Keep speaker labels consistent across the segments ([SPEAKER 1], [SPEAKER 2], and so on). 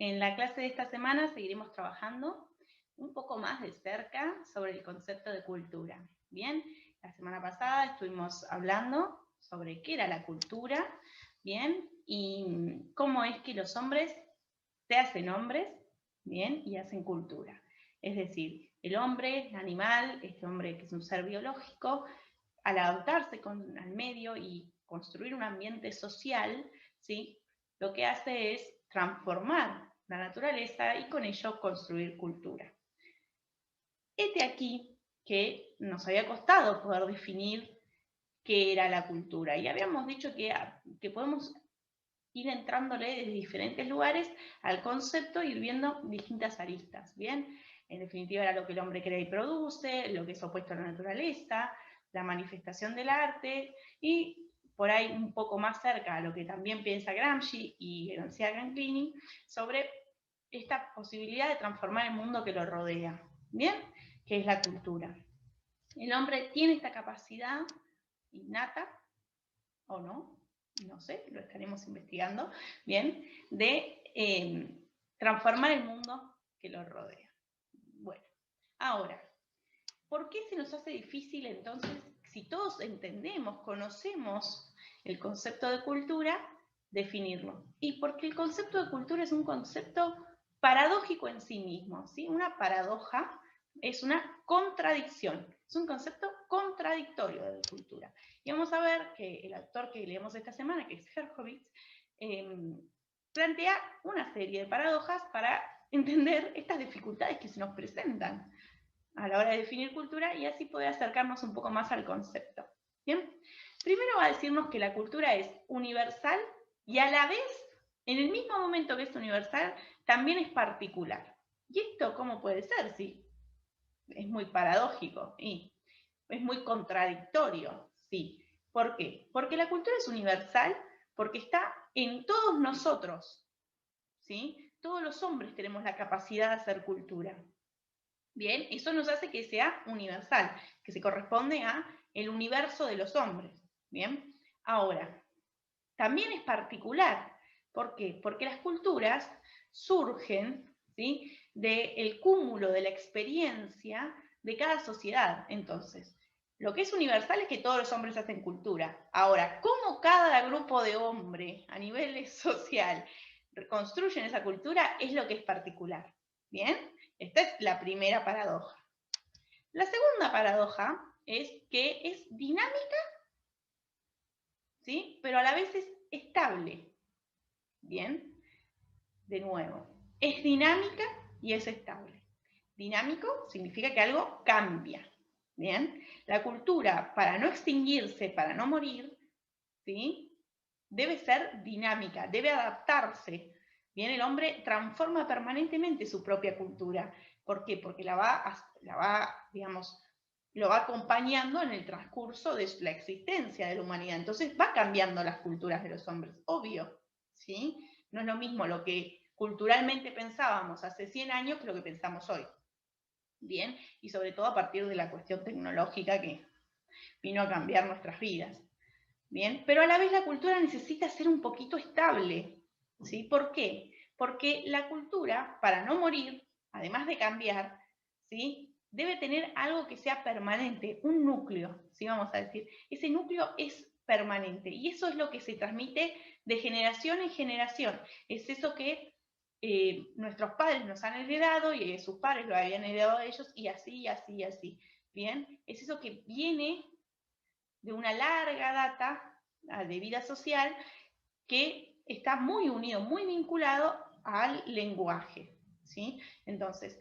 [SPEAKER 1] En la clase de esta semana seguiremos trabajando un poco más de cerca sobre el concepto de cultura. Bien, la semana pasada estuvimos hablando sobre qué era la cultura, bien, y cómo es que los hombres se hacen hombres, bien, y hacen cultura. Es decir, el hombre, el animal, este hombre que es un ser biológico, al adaptarse al medio y construir un ambiente social, ¿sí? Lo que hace es transformar la naturaleza y con ello construir cultura. Este aquí que nos había costado poder definir qué era la cultura y habíamos dicho que podemos ir entrándole desde diferentes lugares al concepto, ir viendo distintas aristas, ¿bien? En definitiva era lo que el hombre crea y produce, lo que es opuesto a la naturaleza, la manifestación del arte y por ahí un poco más cerca a lo que también piensa Gramsci y García Canclini sobre esta posibilidad de transformar el mundo que lo rodea, ¿bien? Que es la cultura. El hombre tiene esta capacidad innata, o no sé, lo estaremos investigando, bien, de transformar el mundo que lo rodea. Bueno, ahora, ¿por qué se nos hace difícil entonces, si todos entendemos, conocemos el concepto de cultura, definirlo? Y porque el concepto de cultura es un concepto paradójico en sí mismo, ¿sí? Una paradoja es una contradicción, es un concepto contradictorio de cultura. Y vamos a ver que el autor que leemos esta semana, que es Herzog, plantea una serie de paradojas para entender estas dificultades que se nos presentan a la hora de definir cultura y así poder acercarnos un poco más al concepto. ¿Bien? Primero va a decirnos que la cultura es universal y a la vez, en el mismo momento que es universal, también es particular. ¿Y esto cómo puede ser? Sí, es muy paradójico y es muy contradictorio. Sí. ¿Por qué? Porque la cultura es universal, porque está en todos nosotros. ¿Sí? Todos los hombres tenemos la capacidad de hacer cultura. Bien, eso nos hace que sea universal, que se corresponde a el universo de los hombres. Bien, ahora, también es particular. ¿Por qué? Porque las culturas surgen, ¿sí?, del cúmulo de la experiencia de cada sociedad. Entonces, lo que es universal es que todos los hombres hacen cultura. Ahora, ¿cómo cada grupo de hombres a nivel social construyen esa cultura? Es lo que es particular. ¿Bien? Esta es la primera paradoja. La segunda paradoja es que es dinámica, ¿sí?, pero a la vez es estable. Bien, de nuevo, es dinámica y es estable. Dinámico significa que algo cambia. Bien, la cultura, para no extinguirse, para no morir, ¿sí?, debe ser dinámica, debe adaptarse. Bien, el hombre transforma permanentemente su propia cultura. ¿Por qué? Porque digamos, lo va acompañando en el transcurso de la existencia de la humanidad. Entonces va cambiando las culturas de los hombres, obvio, ¿sí? No es lo mismo lo que culturalmente pensábamos hace 100 años que lo que pensamos hoy. Bien, y sobre todo a partir de la cuestión tecnológica que vino a cambiar nuestras vidas. Bien, pero a la vez la cultura necesita ser un poquito estable, ¿sí? ¿Por qué? Porque la cultura, para no morir, además de cambiar, ¿sí?, debe tener algo que sea permanente, un núcleo, ¿sí?, vamos a decir. Ese núcleo es permanente y eso es lo que se transmite de generación en generación. Es eso que nuestros padres nos han heredado y sus padres lo habían heredado de ellos y así, así, así. Bien, es eso que viene de una larga data de vida social que está muy unido, muy vinculado al lenguaje, ¿sí? Entonces,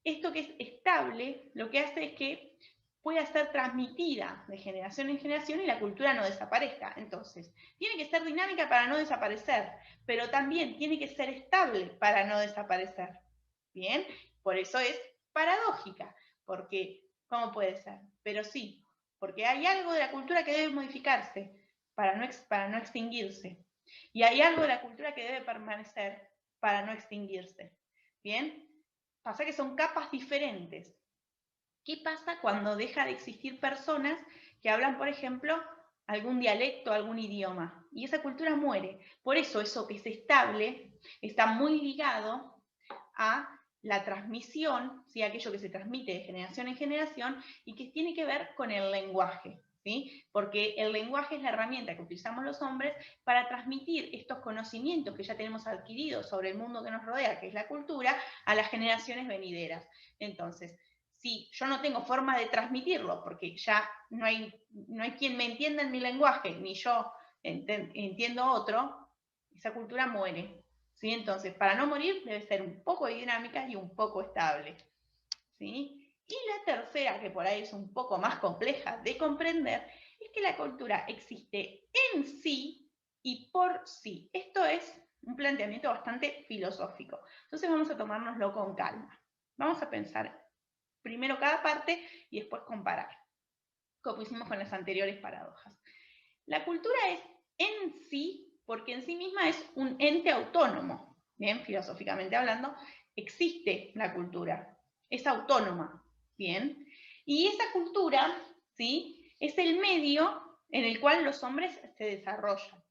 [SPEAKER 1] esto que es estable, lo que hace es que pueda ser transmitida de generación en generación y la cultura no desaparezca. Entonces, tiene que ser dinámica para no desaparecer, pero también tiene que ser estable para no desaparecer. ¿Bien? Por eso es paradójica, porque, ¿cómo puede ser? Pero sí, porque hay algo de la cultura que debe modificarse para no extinguirse. Y hay algo de la cultura que debe permanecer para no extinguirse. ¿Bien? Pasa que son capas diferentes. ¿Qué pasa cuando deja de existir personas que hablan, por ejemplo, algún dialecto, algún idioma. Y esa cultura muere. Por eso que es estable está muy ligado a la transmisión, ¿sí? Aquello que se transmite de generación en generación y que tiene que ver con el lenguaje. ¿Sí? Porque el lenguaje es la herramienta que utilizamos los hombres para transmitir estos conocimientos que ya tenemos adquiridos sobre el mundo que nos rodea, que es la cultura, a las generaciones venideras. Entonces, si yo no tengo forma de transmitirlo, porque ya no hay quien me entienda en mi lenguaje, ni yo entiendo otro, esa cultura muere. ¿Sí? Entonces, para no morir debe ser un poco dinámica y un poco estable. ¿Sí? Y la tercera, que por ahí es un poco más compleja de comprender, es que la cultura existe en sí y por sí. Esto es un planteamiento bastante filosófico. Entonces vamos a tomárnoslo con calma. Vamos a pensar primero cada parte y después comparar, como hicimos con las anteriores paradojas. La cultura es en sí, porque en sí misma es un ente autónomo. Bien, filosóficamente hablando, existe la cultura, es autónoma. Bien, y esa cultura, ¿sí? Es el medio en el cual los hombres se desarrollan.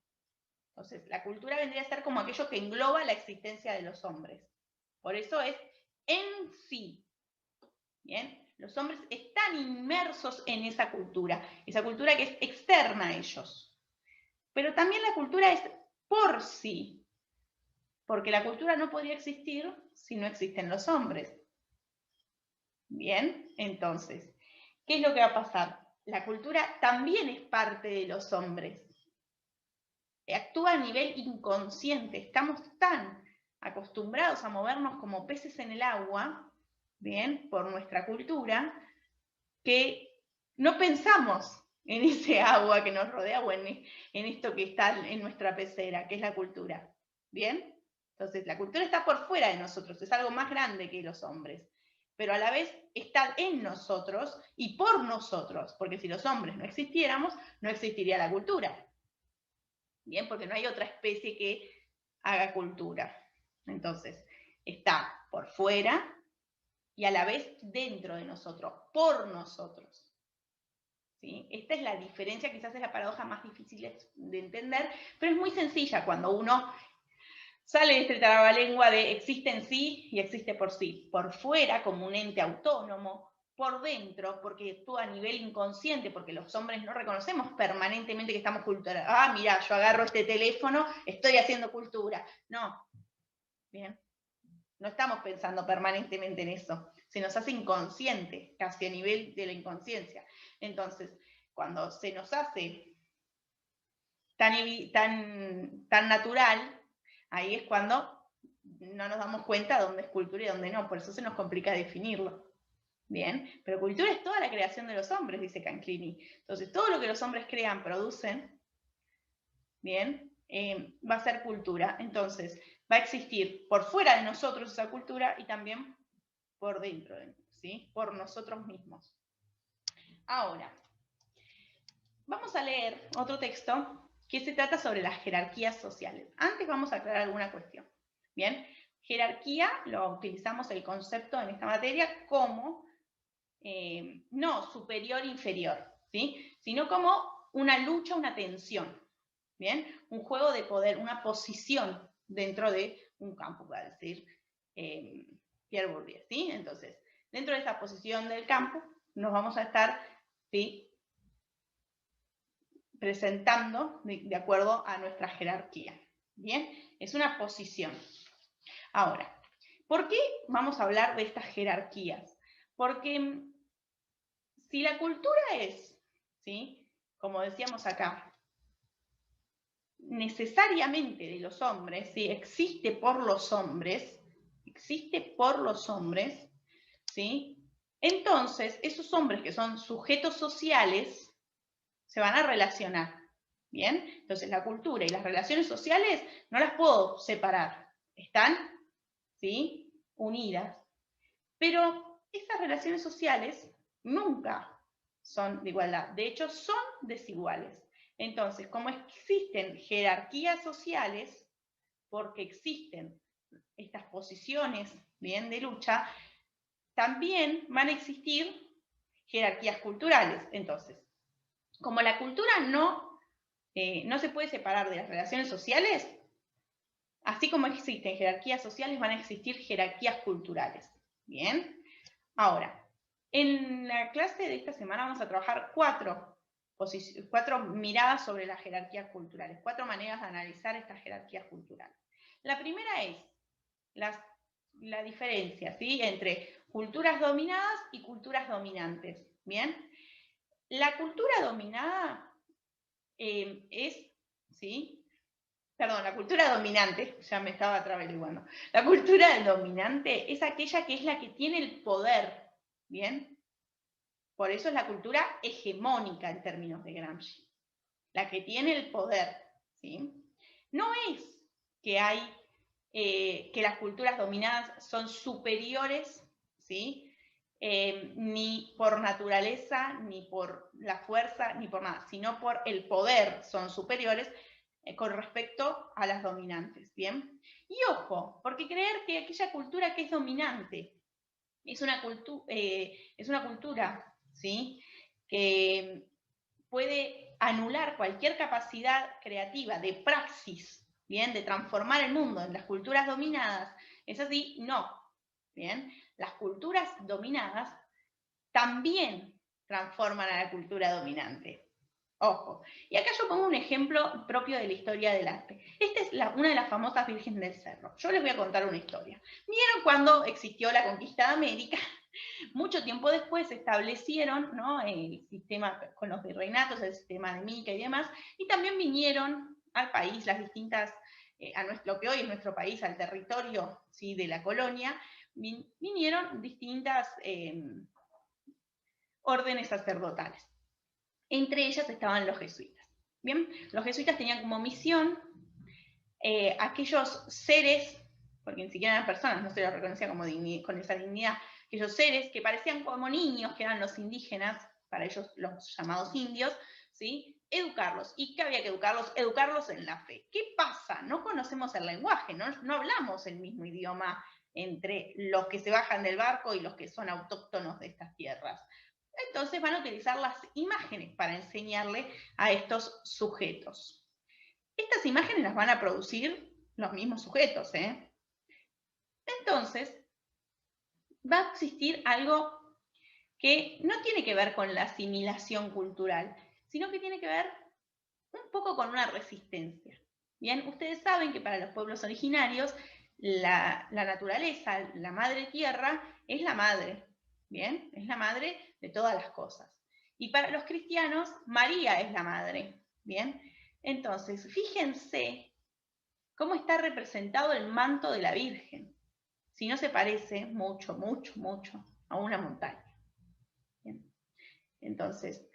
[SPEAKER 1] Entonces, la cultura vendría a ser como aquello que engloba la existencia de los hombres. Por eso es en sí. Bien, los hombres están inmersos en esa cultura que es externa a ellos. Pero también la cultura es por sí, porque la cultura no podría existir si no existen los hombres. Bien, entonces, ¿qué es lo que va a pasar? La cultura también es parte de los hombres. Actúa a nivel inconsciente. Estamos tan acostumbrados a movernos como peces en el agua, bien, por nuestra cultura, que no pensamos en ese agua que nos rodea o en esto que está en nuestra pecera, que es la cultura. ¿Bien? Entonces, la cultura está por fuera de nosotros, es algo más grande que los hombres, pero a la vez está en nosotros y por nosotros, porque si los hombres no existiéramos, no existiría la cultura. Bien, porque no hay otra especie que haga cultura. Entonces, está por fuera y a la vez dentro de nosotros, por nosotros. ¿Sí? Esta es la diferencia, quizás es la paradoja más difícil de entender, pero es muy sencilla cuando uno sale de este trabalengua de existe en sí y existe por sí. Por fuera, como un ente autónomo, por dentro, porque actúa a nivel inconsciente, porque los hombres no reconocemos permanentemente que estamos cultura. Ah, mira, yo agarro este teléfono, estoy haciendo cultura. No, bien, no estamos pensando permanentemente en eso. Se nos hace inconsciente, casi a nivel de la inconsciencia. Entonces, cuando se nos hace tan natural, ahí es cuando no nos damos cuenta de dónde es cultura y dónde no. Por eso se nos complica definirlo. Bien, pero cultura es toda la creación de los hombres, dice Canclini. Entonces, todo lo que los hombres crean, producen, bien, va a ser cultura. Entonces, va a existir por fuera de nosotros esa cultura y también por dentro, ¿sí? Por nosotros mismos. Ahora, vamos a leer otro texto que se trata sobre las jerarquías sociales. Antes vamos a aclarar alguna cuestión. Bien, jerarquía lo utilizamos el concepto en esta materia como no superior inferior, ¿sí? Sino como una lucha, una tensión. Bien, un juego de poder, una posición dentro de un campo, va a decir Pierre Bourdieu, ¿sí? Entonces, dentro de esa posición del campo nos vamos a estar, ¿sí?, presentando de acuerdo a nuestra jerarquía. Bien, es una posición. Ahora, ¿por qué vamos a hablar de estas jerarquías? Porque si la cultura es, ¿sí?, como decíamos acá, necesariamente de los hombres, ¿sí?, existe por los hombres, ¿sí?, entonces esos hombres que son sujetos sociales se van a relacionar, ¿bien? Entonces la cultura y las relaciones sociales no las puedo separar, están, ¿sí?, unidas. Pero esas relaciones sociales nunca son de igualdad, de hecho son desiguales. Entonces, como existen jerarquías sociales, porque existen estas posiciones, bien, de lucha, también van a existir jerarquías culturales. Entonces, como la cultura no no se puede separar de las relaciones sociales. Así como existen jerarquías sociales, van a existir jerarquías culturales. Bien. Ahora, en la clase de esta semana vamos a trabajar cuatro miradas sobre las jerarquías culturales, 4 maneras de analizar estas jerarquías culturales. La primera es la diferencia, ¿sí?, entre culturas dominadas y culturas dominantes. Bien. La cultura dominada la cultura dominante, ya me estaba averiguando. La cultura dominante es aquella que es la que tiene el poder, ¿bien? Por eso es la cultura hegemónica en términos de Gramsci. La que tiene el poder, ¿sí? No es que que las culturas dominadas son superiores, ¿sí?, ni por naturaleza, ni por la fuerza, ni por nada, sino por el poder son superiores con respecto a las dominantes, ¿bien? Y ojo, porque creer que aquella cultura que es dominante es una cultura, ¿sí?, que puede anular cualquier capacidad creativa de praxis, ¿bien?, de transformar el mundo en las culturas dominadas, es así, no, ¿bien? Las culturas dominadas también transforman a la cultura dominante. Ojo. Y acá yo pongo un ejemplo propio de la historia del arte. Esta es una de las famosas Virgen del Cerro. Yo les voy a contar una historia. ¿Vieron cuando existió la conquista de América? Mucho tiempo después se establecieron, ¿no?, el sistema con los virreinatos, el sistema de Mica y demás, y también vinieron al país las distintas, lo que hoy es nuestro país, al territorio, ¿sí?, de la colonia, vinieron distintas órdenes sacerdotales. Entre ellas estaban los jesuitas. Bien, los jesuitas tenían como misión aquellos seres, porque ni siquiera eran personas, no se los reconocía como con esa dignidad, aquellos seres que parecían como niños, que eran los indígenas, para ellos los llamados indios, ¿sí?, educarlos. ¿Y qué había que educarlos? Educarlos en la fe. ¿Qué pasa? No conocemos el lenguaje, no hablamos el mismo idioma entre los que se bajan del barco y los que son autóctonos de estas tierras. Entonces van a utilizar las imágenes para enseñarle a estos sujetos. Estas imágenes las van a producir los mismos sujetos, ¿eh? Entonces, va a existir algo que no tiene que ver con la asimilación cultural, sino que tiene que ver un poco con una resistencia. Bien, ustedes saben que para los pueblos originarios la naturaleza, la madre tierra, es la madre, ¿bien? Es la madre de todas las cosas. Y para los cristianos, María es la madre, ¿bien? Entonces, fíjense cómo está representado el manto de la Virgen. Si no se parece mucho, mucho, mucho a una montaña. ¿Bien? Entonces,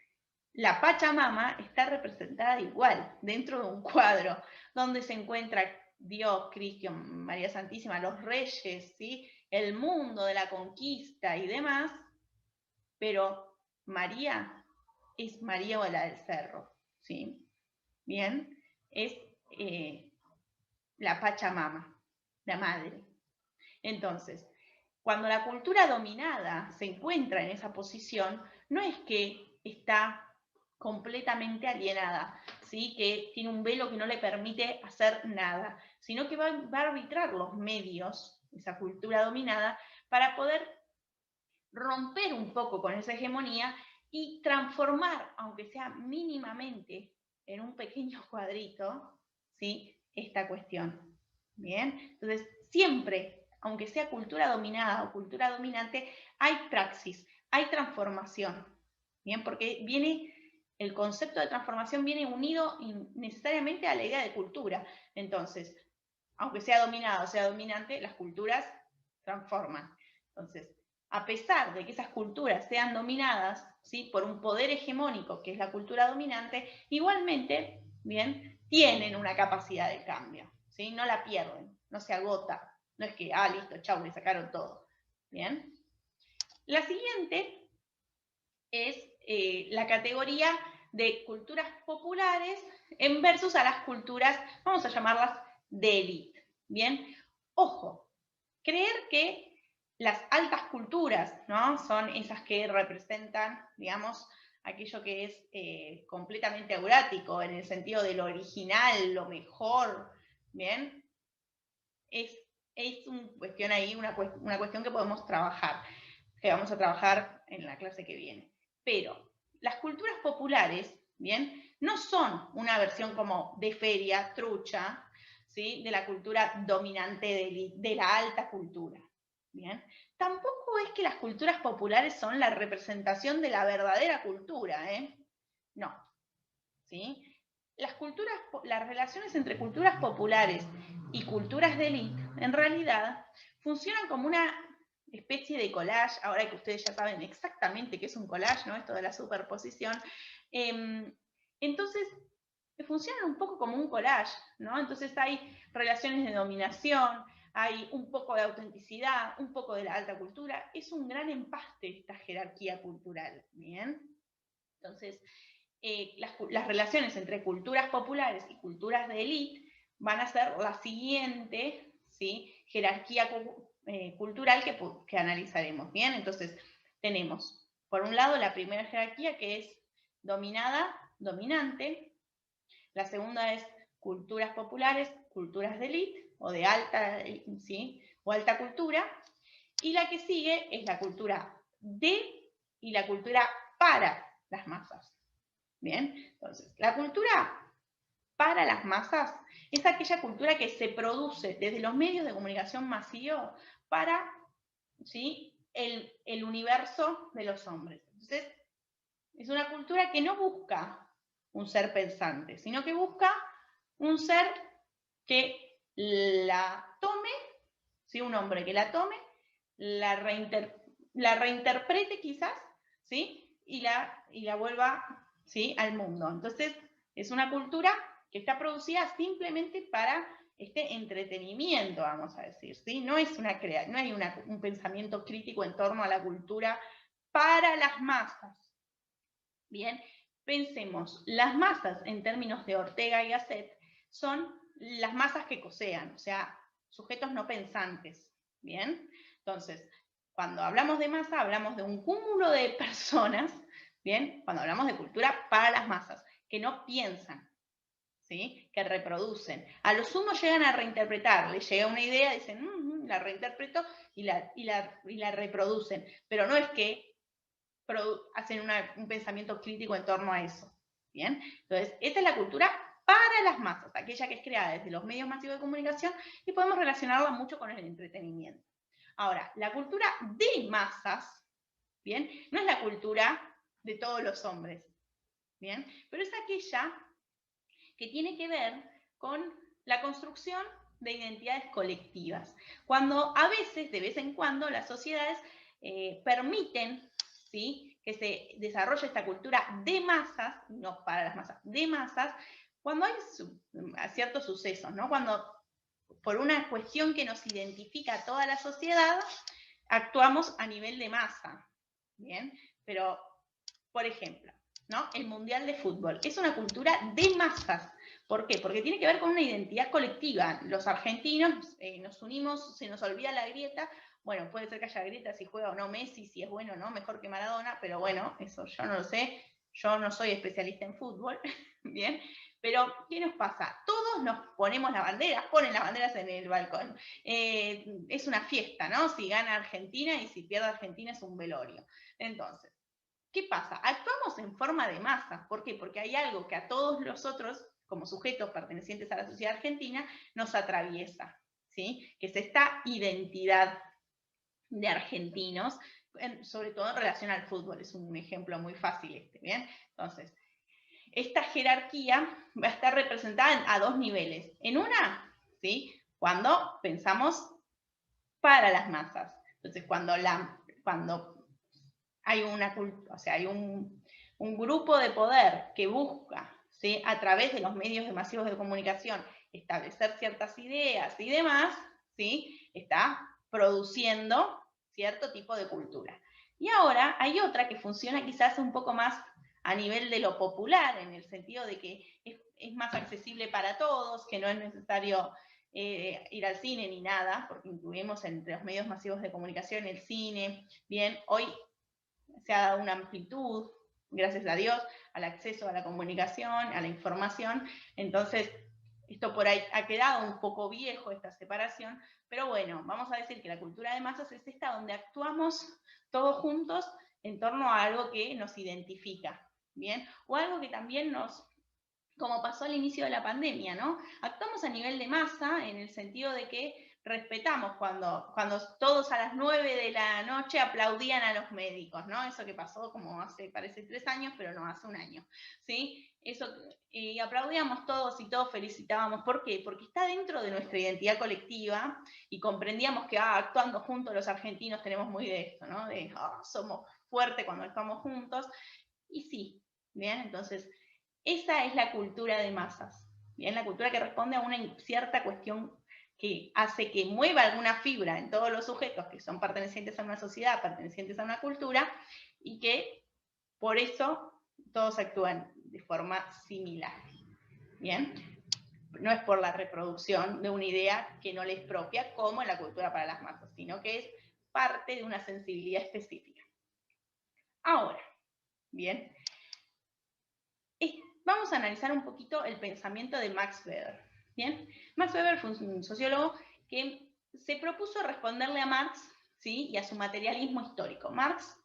[SPEAKER 1] la Pachamama está representada igual dentro de un cuadro donde se encuentra Dios, Cristo, María Santísima, los reyes, ¿sí?, el mundo de la conquista y demás, pero María es María o la del Cerro, ¿sí? Bien, es la Pachamama, la madre. Entonces, cuando la cultura dominada se encuentra en esa posición, no es que está completamente alienada, ¿sí?, que tiene un velo que no le permite hacer nada, sino que va a arbitrar los medios, esa cultura dominada, para poder romper un poco con esa hegemonía y transformar, aunque sea mínimamente, en un pequeño cuadrito, ¿sí?, esta cuestión. Bien, entonces siempre, aunque sea cultura dominada o cultura dominante, hay praxis, hay transformación. Bien, porque el concepto de transformación viene unido necesariamente a la idea de cultura. Entonces, aunque sea dominada o sea dominante, las culturas transforman. Entonces, a pesar de que esas culturas sean dominadas, ¿sí?, por un poder hegemónico, que es la cultura dominante, igualmente, bien, tienen una capacidad de cambio, ¿sí?, no la pierden, no se agota, no es que, listo, chau, le sacaron todo. Bien. La siguiente es la categoría de culturas populares en versus a las culturas, vamos a llamarlas de élite. Bien, ojo, creer que las altas culturas, ¿no?, son esas que representan, digamos, aquello que es completamente aurático, en el sentido de lo original, lo mejor, ¿bien? Es una cuestión ahí, una cuestión que podemos trabajar, que vamos a trabajar en la clase que viene. Pero las culturas populares, ¿bien? No son una versión como de feria, trucha, ¿sí? De la cultura dominante de la alta cultura, ¿bien? Tampoco es que las culturas populares son la representación de la verdadera cultura, ¿eh? No, ¿sí? Las relaciones entre culturas populares y culturas de élite, en realidad, funcionan como una especie de collage, ahora que ustedes ya saben exactamente qué es un collage, ¿no? Esto de la superposición. Entonces, funcionan un poco como un collage, ¿no? Entonces hay relaciones de dominación, hay un poco de autenticidad, un poco de la alta cultura. Es un gran empaste esta jerarquía cultural, ¿bien? Entonces, las relaciones entre culturas populares y culturas de élite van a ser la siguiente, ¿sí? Jerarquía cultural que analizaremos, ¿bien? Entonces, tenemos, por un lado, la primera jerarquía, que es dominada, dominante. La segunda es culturas populares, culturas de élite, o de alta, ¿sí? O alta cultura. Y la que sigue es la cultura de y la cultura para las masas. Bien, entonces, la cultura para las masas es aquella cultura que se produce desde los medios de comunicación masivos para, ¿sí? el universo de los hombres. Entonces, es una cultura que no busca un ser pensante, sino que busca un ser que la tome, ¿sí? Un hombre que la tome, la reinterprete quizás, ¿sí? Y la vuelva, ¿sí? Al mundo. Entonces, es una cultura que está producida simplemente para este entretenimiento, vamos a decir, ¿sí? No es no hay un pensamiento crítico en torno a la cultura para las masas. Bien, pensemos, las masas en términos de Ortega y Gasset son las masas que cosean, o sea, sujetos no pensantes. Bien, entonces, cuando hablamos de masa, hablamos de un cúmulo de personas, bien, cuando hablamos de cultura para las masas, que no piensan, ¿sí? Que reproducen. A lo sumo llegan a reinterpretar, les llega una idea, dicen, la reinterpreto y la reproducen, pero no es que hacen un pensamiento crítico en torno a eso. ¿Bien? Entonces, esta es la cultura para las masas, aquella que es creada desde los medios masivos de comunicación y podemos relacionarla mucho con el entretenimiento. Ahora, la cultura de masas, ¿bien? No es la cultura de todos los hombres, ¿bien? Pero es aquella que tiene que ver con la construcción de identidades colectivas. Cuando a veces, de vez en cuando, las sociedades permiten, ¿sí?, que se desarrolle esta cultura de masas, no para las masas, de masas, cuando hay ciertos sucesos, ¿no? Cuando por una cuestión que nos identifica a toda la sociedad, actuamos a nivel de masa, ¿bien? Pero, por ejemplo, ¿no? El Mundial de Fútbol es una cultura de masas. ¿Por qué? Porque tiene que ver con una identidad colectiva. Los argentinos nos unimos, se nos olvida la grieta. Bueno, puede ser que haya grieta si juega o no Messi, si es bueno o no, mejor que Maradona, pero bueno, eso yo no lo sé. Yo no soy especialista en fútbol, ¿bien? Pero, ¿qué nos pasa? Todos nos ponemos las banderas, ponen las banderas en el balcón. Es una fiesta, ¿no? Si gana Argentina y si pierde Argentina es un velorio. Entonces, ¿qué pasa? Actuamos en forma de masa. ¿Por qué? Porque hay algo que a todos los otros, como sujetos pertenecientes a la sociedad argentina, nos atraviesa, ¿sí? Que es esta identidad de argentinos, sobre todo en relación al fútbol. Es un ejemplo muy fácil este, ¿bien? Entonces, esta jerarquía va a estar representada a dos niveles. En una, ¿sí? Cuando pensamos para las masas. Entonces, cuando hay hay un grupo de poder que busca, ¿sí?, a través de los medios masivos de comunicación establecer ciertas ideas y demás, ¿sí?, está produciendo cierto tipo de cultura. Y ahora hay otra que funciona quizás un poco más a nivel de lo popular, en el sentido de que es más accesible para todos, que no es necesario ir al cine ni nada, porque incluimos entre los medios masivos de comunicación el cine. Bien, hoy se ha dado una amplitud, gracias a Dios, al acceso a la comunicación, a la información. Entonces, esto por ahí ha quedado un poco viejo, esta separación, pero bueno, vamos a decir que la cultura de masas es esta donde actuamos todos juntos en torno a algo que nos identifica, ¿bien? O algo que también nos, como pasó al inicio de la pandemia, ¿no? Actuamos a nivel de masa en el sentido de que respetamos cuando todos a las 9 de la noche aplaudían a los médicos, ¿no? Eso que pasó como hace, parece 3 años, pero no, hace un año, ¿sí? Eso, y aplaudíamos todos y todos felicitábamos. ¿Por qué? Porque está dentro de nuestra identidad colectiva y comprendíamos que actuando juntos los argentinos tenemos muy de esto, ¿no? De somos fuertes cuando estamos juntos. Y sí, ¿bien? Entonces, esa es la cultura de masas, ¿bien? La cultura que responde a una cierta cuestión que hace que mueva alguna fibra en todos los sujetos que son pertenecientes a una sociedad, pertenecientes a una cultura, y que por eso todos actúan de forma similar, ¿bien? No es por la reproducción de una idea que no les es propia, como en la cultura para las masas, sino que es parte de una sensibilidad específica. Ahora, bien, vamos a analizar un poquito el pensamiento de Max Weber. ¿Bien? Max Weber fue un sociólogo que se propuso responderle a Marx, ¿sí? Y a su materialismo histórico. Marx,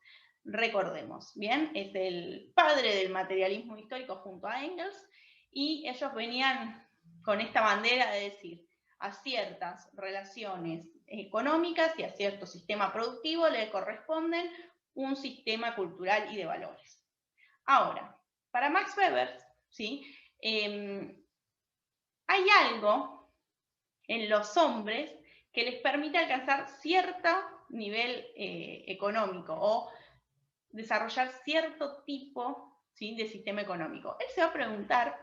[SPEAKER 1] recordemos, ¿bien? Es el padre del materialismo histórico junto a Engels, y ellos venían con esta bandera de decir a ciertas relaciones económicas y a cierto sistema productivo le corresponden un sistema cultural y de valores. Ahora, para Max Weber, ¿sí? Hay algo en los hombres que les permite alcanzar cierto nivel económico o desarrollar cierto tipo, ¿sí?, de sistema económico. Él se va a preguntar,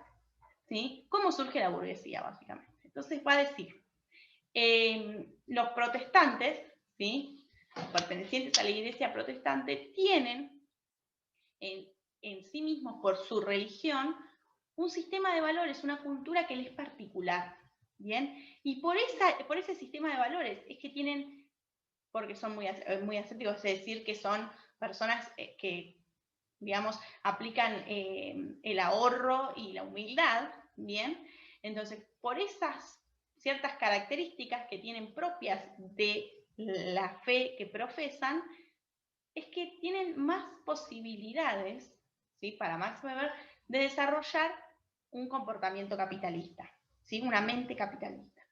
[SPEAKER 1] ¿sí?, cómo surge la burguesía, básicamente. Entonces va a decir, los protestantes, ¿sí?, pertenecientes a la iglesia protestante, tienen en sí mismos, por su religión, un sistema de valores, una cultura que les es particular, ¿bien? Y por ese sistema de valores es que tienen, porque son muy ascéticos, es decir, que son personas que, digamos, aplican el ahorro y la humildad, ¿bien? Entonces, por esas ciertas características que tienen propias de la fe que profesan, es que tienen más posibilidades, ¿sí?, para Max Weber, de desarrollar un comportamiento capitalista, ¿sí?, una mente capitalista.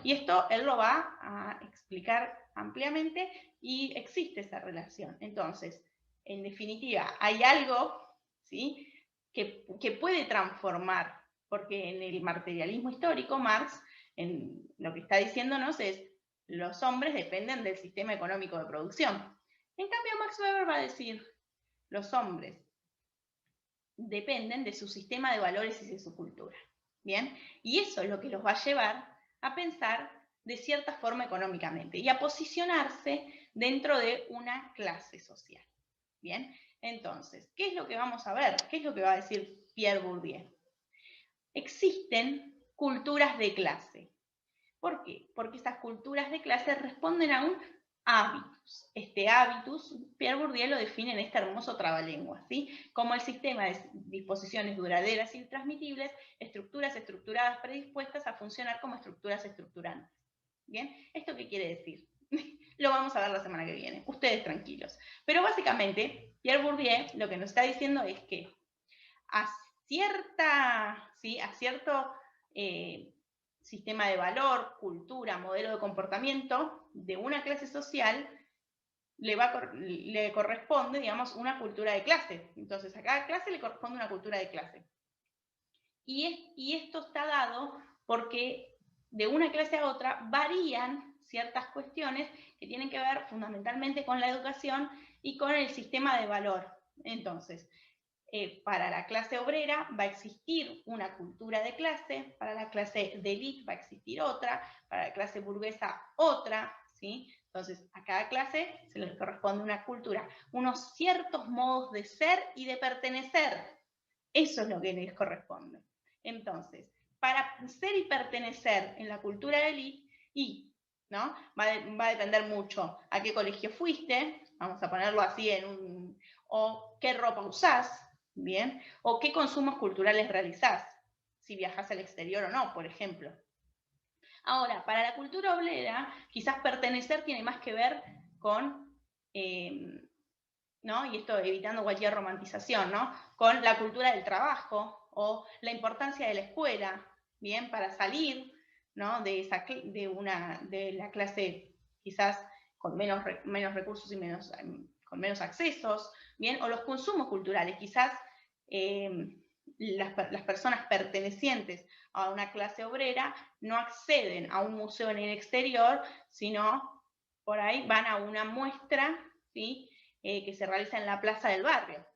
[SPEAKER 1] Y esto él lo va a explicar ampliamente y existe esa relación. Entonces, en definitiva, hay algo, ¿sí?, que puede transformar, porque en el materialismo histórico, Marx, en lo que está diciéndonos es, los hombres dependen del sistema económico de producción. En cambio, Max Weber va a decir, los hombres dependen de su sistema de valores y de su cultura, ¿bien? Y eso es lo que los va a llevar a pensar de cierta forma económicamente y a posicionarse dentro de una clase social, ¿bien? Entonces, ¿qué es lo que vamos a ver? ¿Qué es lo que va a decir Pierre Bourdieu? Existen culturas de clase. ¿Por qué? Porque esas culturas de clase responden a un hábitus. Este hábitus, Pierre Bourdieu lo define en este hermoso trabalengua, ¿sí?, como el sistema de disposiciones duraderas y transmitibles, estructuras estructuradas predispuestas a funcionar como estructuras estructurantes. ¿Bien? ¿Esto qué quiere decir? Lo vamos a ver la semana que viene, ustedes tranquilos. Pero básicamente, Pierre Bourdieu lo que nos está diciendo es que a cierto sistema de valor, cultura, modelo de comportamiento de una clase social, le corresponde, digamos, una cultura de clase. Entonces, a cada clase le corresponde una cultura de clase. Y esto está dado porque de una clase a otra varían ciertas cuestiones que tienen que ver fundamentalmente con la educación y con el sistema de valor. Entonces, para la clase obrera va a existir una cultura de clase, para la clase de élite va a existir otra, para la clase burguesa otra, ¿sí? Entonces, a cada clase se les corresponde una cultura, unos ciertos modos de ser y de pertenecer. Eso es lo que les corresponde. Entonces, para ser y pertenecer en la cultura de élite, ¿no?, va a depender mucho a qué colegio fuiste, vamos a ponerlo así o qué ropa usás, ¿bien? O qué consumos culturales realizás, si viajás al exterior o no, por ejemplo. Ahora, para la cultura obrera, quizás pertenecer tiene más que ver con, ¿no? Y esto evitando cualquier romantización, ¿no? Con la cultura del trabajo o la importancia de la escuela, ¿bien? Para salir, ¿no? De la clase quizás con menos recursos y con menos accesos, ¿bien? O los consumos culturales, quizás las personas pertenecientes a una clase obrera no acceden a un museo en el exterior, sino por ahí van a una muestra, ¿sí? Que se realiza en la plaza del barrio.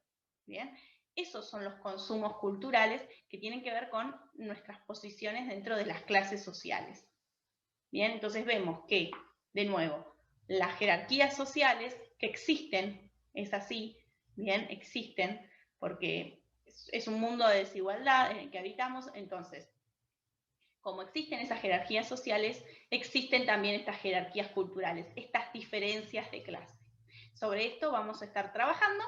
[SPEAKER 1] ¿Bien? Esos son los consumos culturales que tienen que ver con nuestras posiciones dentro de las clases sociales. Bien, entonces vemos que, de nuevo, las jerarquías sociales que existen, es así, bien, existen, porque es un mundo de desigualdad en el que habitamos, entonces, como existen esas jerarquías sociales, existen también estas jerarquías culturales, estas diferencias de clase. Sobre esto vamos a estar trabajando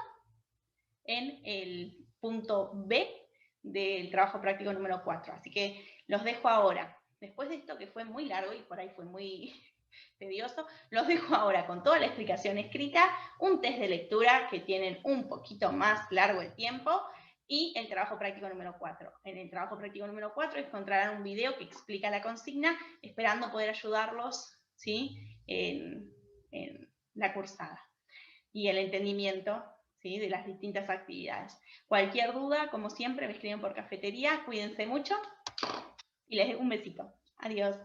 [SPEAKER 1] en el punto B del trabajo práctico número 4. Así que los dejo ahora. Después de esto que fue muy largo y por ahí fue muy tedioso, los dejo ahora con toda la explicación escrita, un test de lectura que tienen un poquito más largo el tiempo y el trabajo práctico número 4. En el trabajo práctico número 4 encontrarán un video que explica la consigna, esperando poder ayudarlos, ¿sí? en la cursada y el entendimiento, ¿sí? De las distintas actividades. Cualquier duda, como siempre, me escriben por cafetería. Cuídense mucho y les doy un besito. Adiós.